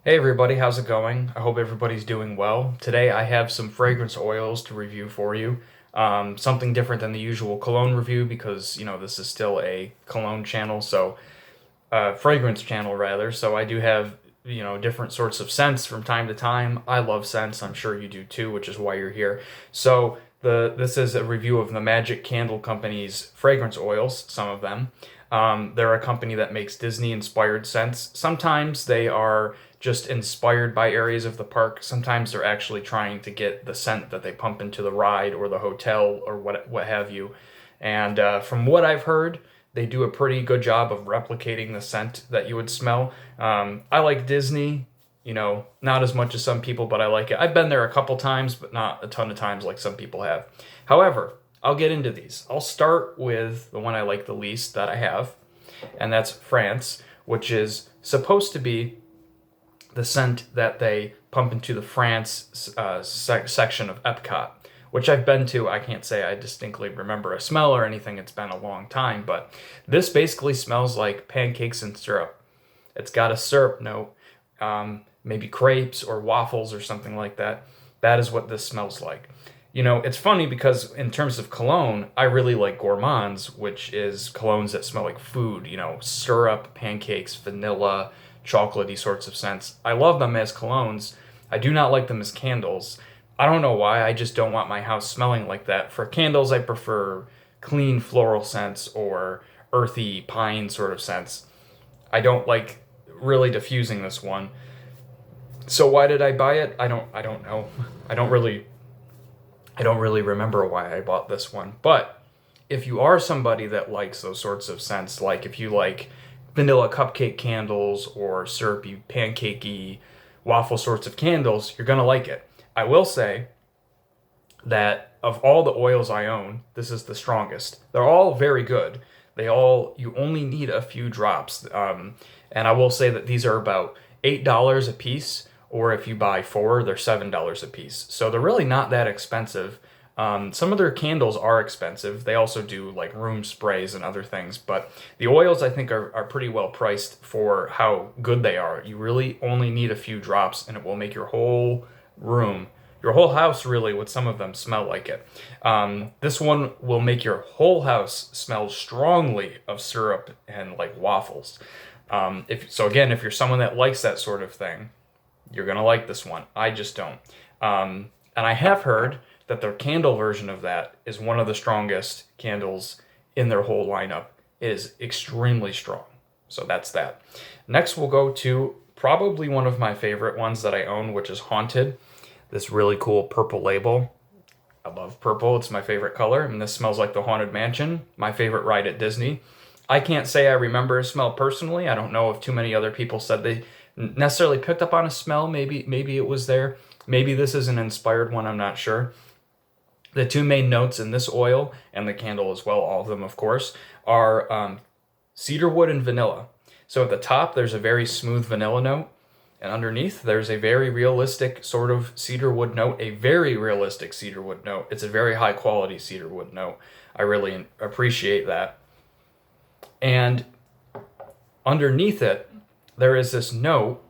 Hey everybody, how's it going? I hope everybody's doing well. Today I have some fragrance oils to review for you. Something different than the usual cologne review because, this is still a cologne channel, fragrance channel rather. So I do have, different sorts of scents from time to time. I love scents, I'm sure you do too, which is why you're here. This is a review of the Magic Candle Company's fragrance oils, some of them. They're a company that makes Disney-inspired scents. Sometimes they are just inspired by areas of the park. Sometimes they're actually trying to get the scent that they pump into the ride or the hotel or what have you. And from what I've heard, they do a pretty good job of replicating the scent that you would smell. I like Disney, not as much as some people, but I like it. I've been there a couple times, but not a ton of times like some people have. However, I'll get into these. I'll start with the one I like the least that I have, and that's France, which is supposed to be the scent that they pump into the France section of Epcot, which I've been to. I can't say I distinctly remember a smell or anything. It's been a long time, but this basically smells like pancakes and syrup. It's got a syrup note, maybe crepes or waffles or something like that. That is what this smells like. It's funny because in terms of cologne, I really like gourmands, which is colognes that smell like food, syrup, pancakes, vanilla, chocolatey sorts of scents. I love them as colognes. I do not like them as candles. I don't know why, I just don't want my house smelling like that. For candles, I prefer clean floral scents or earthy pine sort of scents. I don't like really diffusing this one. So why did I buy it? I don't know. I don't really I don't really remember why I bought this one. But if you are somebody that likes those sorts of scents, like if you like vanilla cupcake candles or syrupy, pancakey, waffle sorts of candles, you're going to like it. I will say that of all the oils I own, this is the strongest. They're all very good. You only need a few drops. And I will say that these are about $8 a piece, or if you buy four, they're $7 a piece. So they're really not that expensive. Some of their candles are expensive. They also do like room sprays and other things, but the oils I think are pretty well priced for how good they are. You really only need a few drops and it will make your whole house really, with some of them, smell like it. This one will make your whole house smell strongly of syrup and like waffles. If you're someone that likes that sort of thing, you're gonna like this one. I just don't. And I have heard that their candle version of that is one of the strongest candles in their whole lineup. It is extremely strong. So that's that. Next, we'll go to probably one of my favorite ones that I own, which is Haunted. This really cool purple label. I love purple. It's my favorite color. And this smells like the Haunted Mansion, my favorite ride at Disney. I can't say I remember a smell personally. I don't know if too many other people said they necessarily picked up on a smell. Maybe it was there. Maybe this is an inspired one. I'm not sure. The two main notes in this oil and the candle as well, all of them, of course, are cedarwood and vanilla. So at the top, there's a very smooth vanilla note, and underneath, there's a very realistic sort of cedarwood note, a very realistic cedarwood note. It's a very high quality cedarwood note. I really appreciate that. And underneath it, there is this note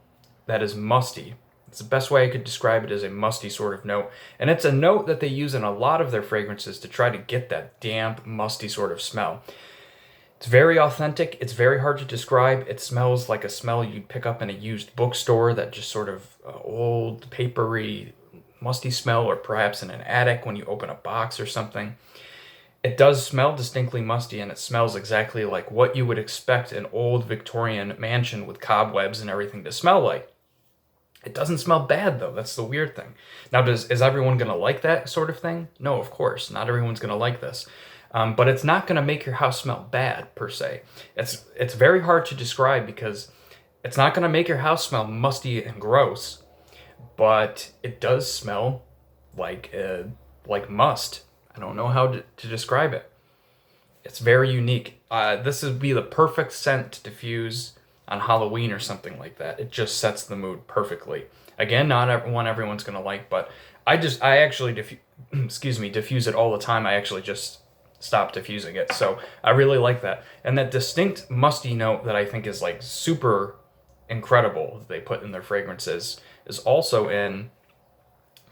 that is musty. It's the best way I could describe it, as a musty sort of note. And it's a note that they use in a lot of their fragrances to try to get that damp, musty sort of smell. It's very authentic. It's very hard to describe. It smells like a smell you'd pick up in a used bookstore, that just sort of old, papery, musty smell, or perhaps in an attic when you open a box or something. It does smell distinctly musty, and it smells exactly like what you would expect an old Victorian mansion with cobwebs and everything to smell like. It doesn't smell bad though. That's the weird thing. Now, is everyone going to like that sort of thing? No, of course. Not everyone's going to like this. But it's not going to make your house smell bad per se. It's very hard to describe because it's not going to make your house smell musty and gross, but it does smell like must. I don't know how to describe it. It's very unique. This would be the perfect scent to diffuse on Halloween or something like that. It just sets the mood perfectly. Again, not everyone's gonna like, but I actually diffuse it all the time. I actually just stopped diffusing it, so I really like that. And that distinct musty note that I think is like super incredible that they put in their fragrances is also in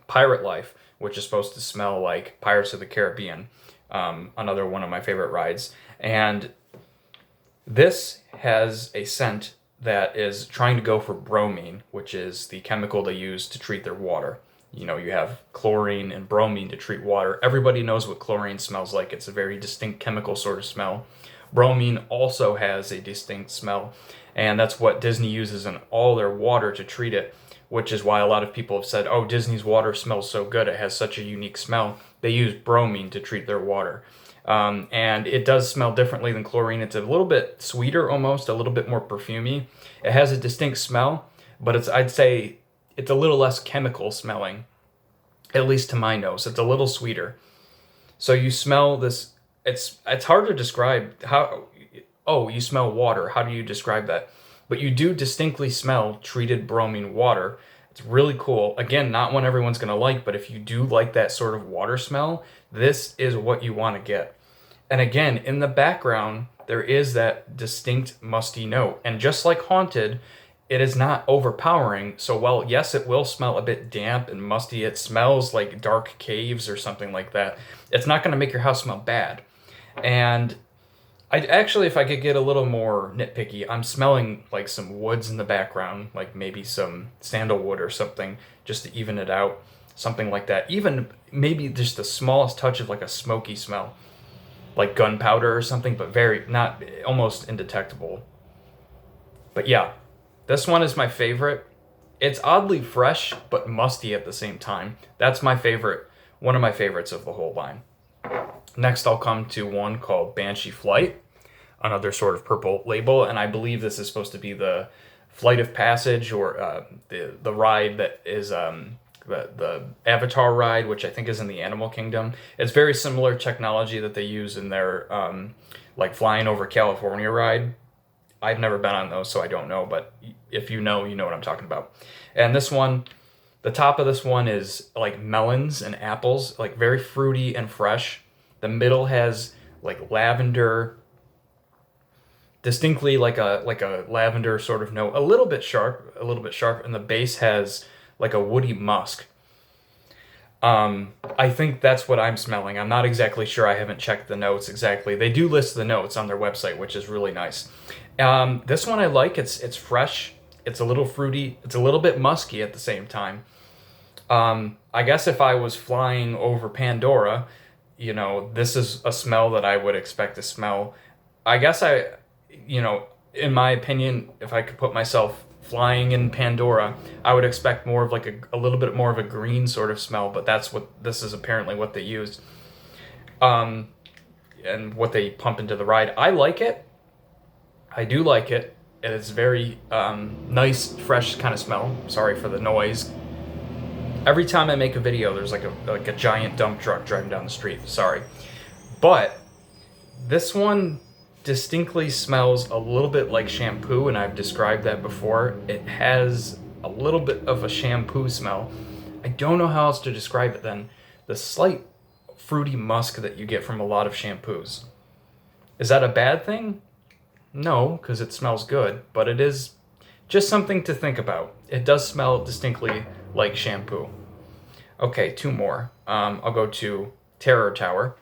Pirate Life, which is supposed to smell like Pirates of the Caribbean, another one of my favorite rides. And this has a scent that is trying to go for bromine, which is the chemical they use to treat their water. You know, you have chlorine and bromine to treat water. Everybody knows what chlorine smells like. It's a very distinct chemical sort of smell. Bromine also has a distinct smell, and that's what Disney uses in all their water to treat it, which is why a lot of people have said, oh, Disney's water smells so good. It has such a unique smell. They use bromine to treat their water. And it does smell differently than chlorine. It's a little bit sweeter almost, a little bit more perfumey. It has a distinct smell, but I'd say it's a little less chemical smelling, at least to my nose. It's a little sweeter. So you smell this, it's hard to describe how, oh, you smell water. How do you describe that? But you do distinctly smell treated bromine water. It's really cool. Again, not one everyone's going to like, but if you do like that sort of water smell, this is what you want to get. And again, in the background, there is that distinct musty note. And just like Haunted, it is not overpowering. So while, yes, it will smell a bit damp and musty, it smells like dark caves or something like that, it's not going to make your house smell bad. And I'd actually, if I could get a little more nitpicky, I'm smelling like some woods in the background, like maybe some sandalwood or something, just to even it out, something like that. Even maybe just the smallest touch of like a smoky smell, like gunpowder or something, but not almost indetectable. But yeah, this one is my favorite. It's oddly fresh, but musty at the same time. That's my favorite, one of my favorites of the whole line. Next, I'll come to one called Banshee Flight, another sort of purple label, and I believe this is supposed to be the Flight of Passage, or the ride that is the Avatar ride, which I think is in the Animal Kingdom. It's very similar technology that they use in their like Flying Over California ride. I've never been on those, so I don't know, but if you know, you know what I'm talking about. And this one, the top of this one is like melons and apples, like very fruity and fresh. The middle has like lavender, distinctly like a lavender sort of note, a little bit sharp, and the base has like a woody musk. I think that's what I'm smelling. I'm not exactly sure. I haven't checked the notes exactly. They do list the notes on their website, which is really nice. This one I like. It's fresh. It's a little fruity. It's a little bit musky at the same time. I guess if I was flying over Pandora, you know, this is a smell that I would expect to smell. I guess in my opinion, if I could put myself flying in Pandora, I would expect more of like a little bit more of a green sort of smell, but this is apparently what they use. And what they pump into the ride. I like it. I do like it. It is very nice, fresh kind of smell. Sorry for the noise. Every time I make a video, there's like a giant dump truck driving down the street. Sorry. But this one distinctly smells a little bit like shampoo, and I've described that before. It has a little bit of a shampoo smell. I don't know how else to describe it then. The slight fruity musk that you get from a lot of shampoos. Is that a bad thing? No, because it smells good, but it is just something to think about. It does smell distinctly like shampoo. Okay, two more. I'll go to Terror Tower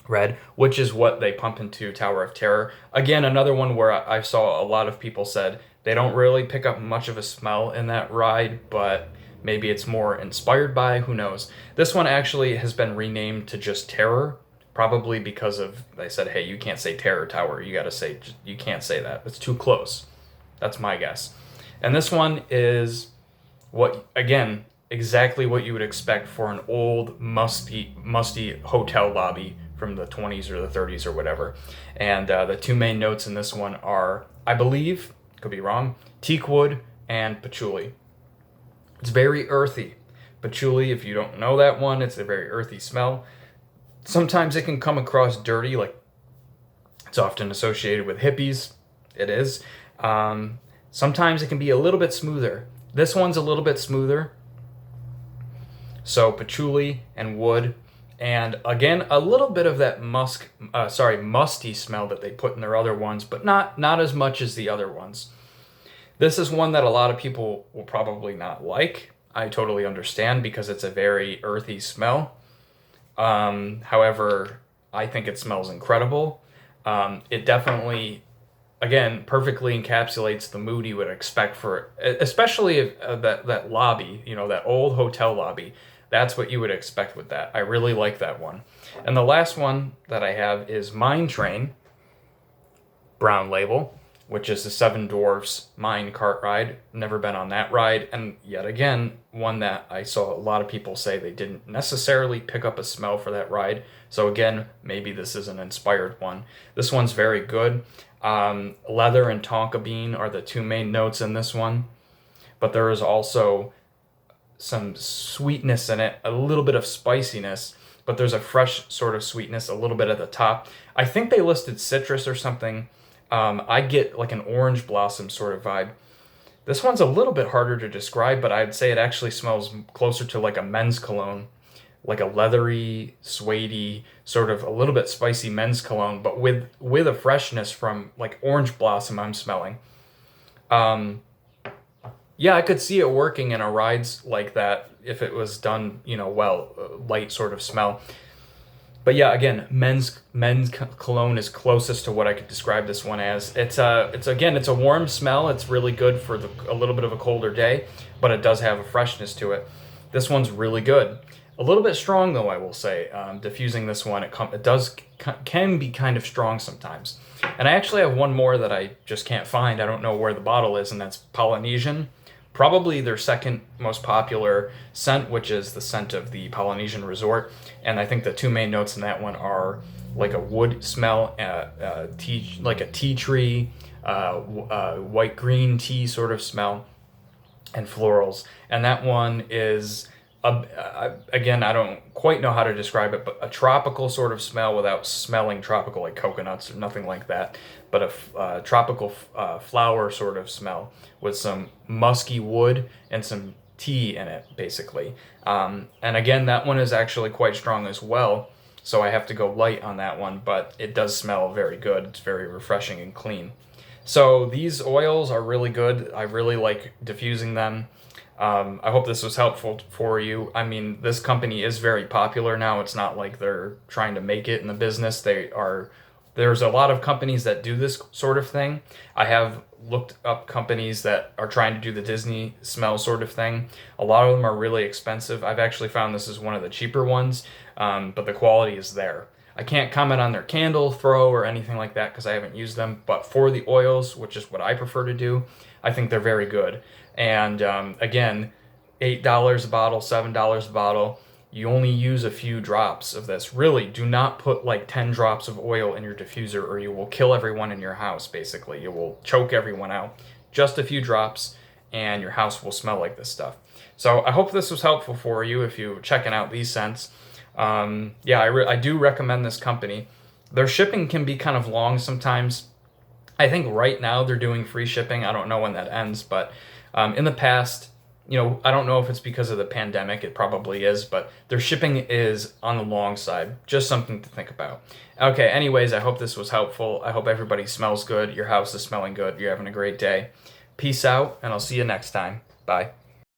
Red, which is what they pump into Tower of Terror. Again, another one where I saw a lot of people said they don't really pick up much of a smell in that ride, but maybe it's more inspired by, who knows. This one actually has been renamed to just Terror, probably because of, they said, hey, you can't say Terror Tower, you can't say that, it's too close. That's my guess. And this one is exactly what you would expect for an old, musty hotel lobby from the 20s or the 30s or whatever. And the two main notes in this one are, I believe, could be wrong, teak wood and patchouli. It's very earthy. Patchouli, if you don't know that one, it's a very earthy smell. Sometimes it can come across dirty, like it's often associated with hippies. It is. Sometimes it can be a little bit smoother. This one's a little bit smoother. So patchouli and wood. And again, a little bit of that musty smell that they put in their other ones, but not as much as the other ones. This is one that a lot of people will probably not like. I totally understand because it's a very earthy smell. However, I think it smells incredible. It definitely, again, perfectly encapsulates the mood you would expect for, especially if, that lobby, that old hotel lobby. That's what you would expect with that. I really like that one. And the last one that I have is Mine Train, brown label, which is the Seven Dwarfs mine cart ride. Never been on that ride, and yet again, one that I saw a lot of people say they didn't necessarily pick up a smell for that ride. So again, maybe this is an inspired one. This one's very good. Leather and tonka bean are the two main notes in this one, but there is also some sweetness in it, a little bit of spiciness, but there's a fresh sort of sweetness a little bit at the top. I think they listed citrus or something. I get like an orange blossom sort of vibe. This one's a little bit harder to describe, but I'd say it actually smells closer to like a men's cologne, like a leathery, suede sort of a little bit spicy men's cologne, but with a freshness from like orange blossom I'm smelling. Um, yeah, I could see it working in a rides like that if it was done, well, light sort of smell. But yeah, again, men's cologne is closest to what I could describe this one as. It's a warm smell. It's really good for a little bit of a colder day, but it does have a freshness to it. This one's really good. A little bit strong though, I will say. Diffusing this one, can be kind of strong sometimes. And I actually have one more that I just can't find. I don't know where the bottle is, and that's Polynesian. Probably their second most popular scent, which is the scent of the Polynesian Resort. And I think the two main notes in that one are like a wood smell, like a tea tree, white green tea sort of smell, and florals. And that one is, again, I don't quite know how to describe it, but a tropical sort of smell without smelling tropical like coconuts or nothing like that, but a tropical flower sort of smell with some musky wood and some tea in it, basically. And again, that one is actually quite strong as well, so I have to go light on that one, but it does smell very good. It's very refreshing and clean. So these oils are really good. I really like diffusing them. I hope this was helpful for you. I mean, this company is very popular now. It's not like they're trying to make it in the business. There's a lot of companies that do this sort of thing. I have looked up companies that are trying to do the Disney smell sort of thing. A lot of them are really expensive. I've actually found this is one of the cheaper ones, but the quality is there. I can't comment on their candle throw or anything like that because I haven't used them, but for the oils, which is what I prefer to do, I think they're very good. And again, $8 a bottle, $7 a bottle. You only use a few drops of this. Really, do not put like 10 drops of oil in your diffuser or you will kill everyone in your house, basically. You will choke everyone out. Just a few drops and your house will smell like this stuff. So I hope this was helpful for you if you're checking out these scents. I do recommend this company. Their shipping can be kind of long sometimes. I think right now they're doing free shipping. I don't know when that ends, but in the past, I don't know if it's because of the pandemic. It probably is, but their shipping is on the long side. Just something to think about. Okay, anyways, I hope this was helpful. I hope everybody smells good. Your house is smelling good. You're having a great day. Peace out, and I'll see you next time. Bye.